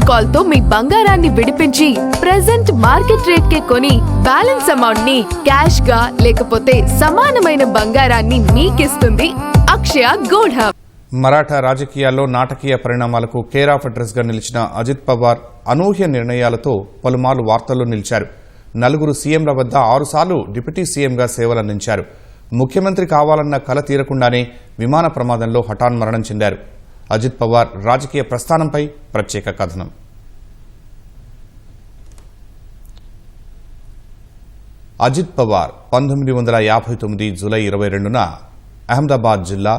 Call తో మీ బంగారాన్ని విడిపించి ప్రెజెంట్ మార్కెట్ రేట్ కే కొని బ్యాలెన్స్ అమౌంట్ ని క్యాష్ గా లేకపోతే సమానమైన బంగారాన్ని మీకిస్తుంది అక్షయ గోల్డ్ హబ్. మరాఠా రాజకీయాల్లో నాటకీయ పరిణామాలకు కేర్ ఆఫ్ అడ్రస్ గా నిలిచిన అజిత్ పవార్ అనూహ్య నిర్ణయాలతో పలుమార్లు వార్తల్లో నిలిచారు. 4 సీఎంల వద్ద 6 సార్లు డిప్యూటీ సీఎంగా సేవలందించారు. ముఖ్యమంత్రి కావాలన్న కల తీరకుండానే విమాన ప్రమాదంలో హఠాన్మరణం చెందారు. అజిత్ పవార్ రాజకీయ ప్రస్థానంపై ప్రత్యేక కథనం. అజిత్ పవార్ 1959 జూలై 22న అహ్మదాబాద్ జిల్లా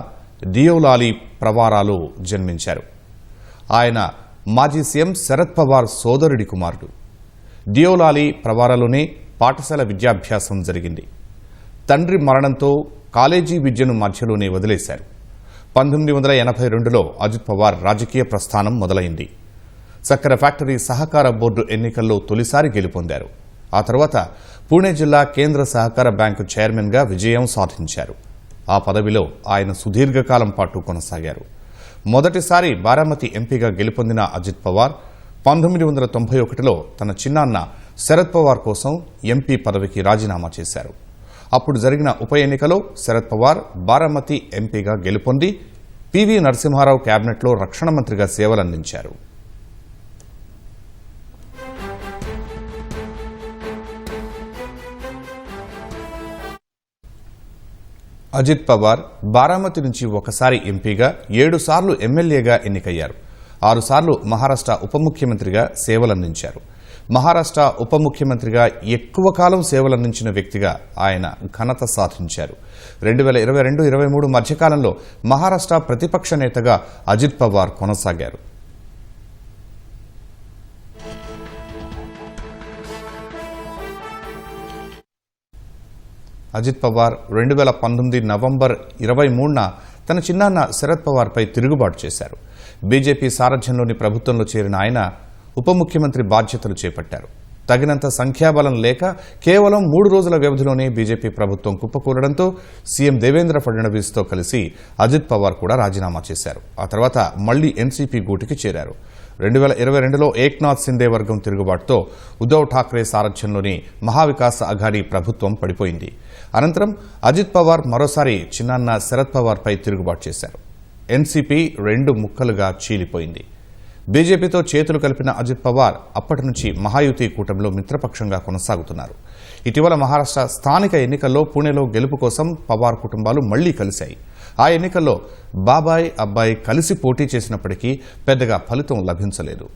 డియోలాలి ప్రవారాలో జన్మించారు. ఆయన మాజీ సీఎం శరద్ పవార్ సోదరుడి కుమారుడు. డియోలాలి ప్రవారాలోనే పాఠశాల విద్యాభ్యాసం జరిగింది. తండ్రి మరణంతో కాలేజీ విద్యను మధ్యలోనే వదిలేశారు. 1982లో అజిత్ పవార్ రాజకీయ ప్రస్థానం మొదలైంది. చక్కెర ఫ్యాక్టరీ సహకార బోర్డు ఎన్నికల్లో తొలిసారి గెలుపొందారు. ఆ తర్వాత పూణే జిల్లా కేంద్ర సహకార బ్యాంకు చైర్మన్గా విజయం సాధించారు. ఆ పదవిలో ఆయన సుదీర్ఘకాలం పాటు కొనసాగారు. మొదటిసారి బారామతి ఎంపీగా గెలుపొందిన అజిత్ పవార్ 1991లో తన చిన్నాన్న శరద్ పవార్ కోసం ఎంపీ పదవికి రాజీనామా చేశారు. అప్పుడు జరిగిన ఉప ఎన్నికలో శరద్ పవార్ బారామతి ఎంపీగా గెలుపొంది పివి నరసింహారావు కేబినెట్లో రక్షణ మంత్రిగా సేవలందించారు. అజిత్ పవార్ బారామతి నుంచి ఒకసారి ఎంపీగా 7 సార్లు ఎమ్మెల్యేగా ఎన్నికయ్యారు. 6 సార్లు మహారాష్ట్ర ఉప ముఖ్యమంత్రిగా సేవలందించారు. మహారాష్ట్ర ఉప ముఖ్యమంత్రిగా ఎక్కువ కాలం సేవలందించిన వ్యక్తిగా ఆయన ఘనత సాధించారు. 2022-23 మధ్యకాలంలో మహారాష్ట్ర ప్రతిపక్ష నేతగా అజిత్ పవార్ కొనసాగారు. అజిత్ పవార్ 2019 నవంబర్ 23న తన చిన్నాన్న శరద్ పవార్పై తిరుగుబాటు చేశారు. బీజేపీ సారథ్యంలోని ప్రభుత్వంలో చేరిన ఆయన ఉప ముఖ్యమంత్రి బాధ్యతలు చేపట్టారు. తగినంత సంఖ్యాబలం లేక కేవలం 3 రోజుల వ్యవధిలోనే బీజేపీ ప్రభుత్వం కుప్పకూలడంతో సీఎం దేవేంద్ర ఫడ్నవీస్తో కలిసి అజిత్ పవార్ కూడా రాజీనామా చేశారు. ఆ తర్వాత మళ్లీ ఎన్సీపీ గూటికి చేరారు. 2022లో ఏక్నాథ్ సిందే వర్గం తిరుగుబాటుతో ఉద్దవ్ ఠాక్రే సారథ్యంలోని మహావికాస్ అఘాడీ ప్రభుత్వం పడిపోయింది. అనంతరం అజిత్ పవార్ మరోసారి చిన్నాన్న శరద్ పవార్పై తిరుగుబాటు చేశారు. ఎన్సీపీ 2 ముక్కలుగా చీలిపోయింది. బీజేపీతో చేతులు కలిపిన అజిత్ పవార్ అప్పటి నుంచి మహాయుతి కూటమిలో మిత్రపక్షంగా కొనసాగుతున్నారు. ఇటీవల మహారాష్ట్ర స్థానిక ఎన్నికల్లో పూణేలో గెలుపు కోసం పవార్ కుటుంబాలు మళ్లీ కలిశాయి. ఆ ఎన్నికల్లో బాబాయ్ అబ్బాయి కలిసి పోటీ చేసినప్పటికీ పెద్దగా ఫలితం లభించలేదు.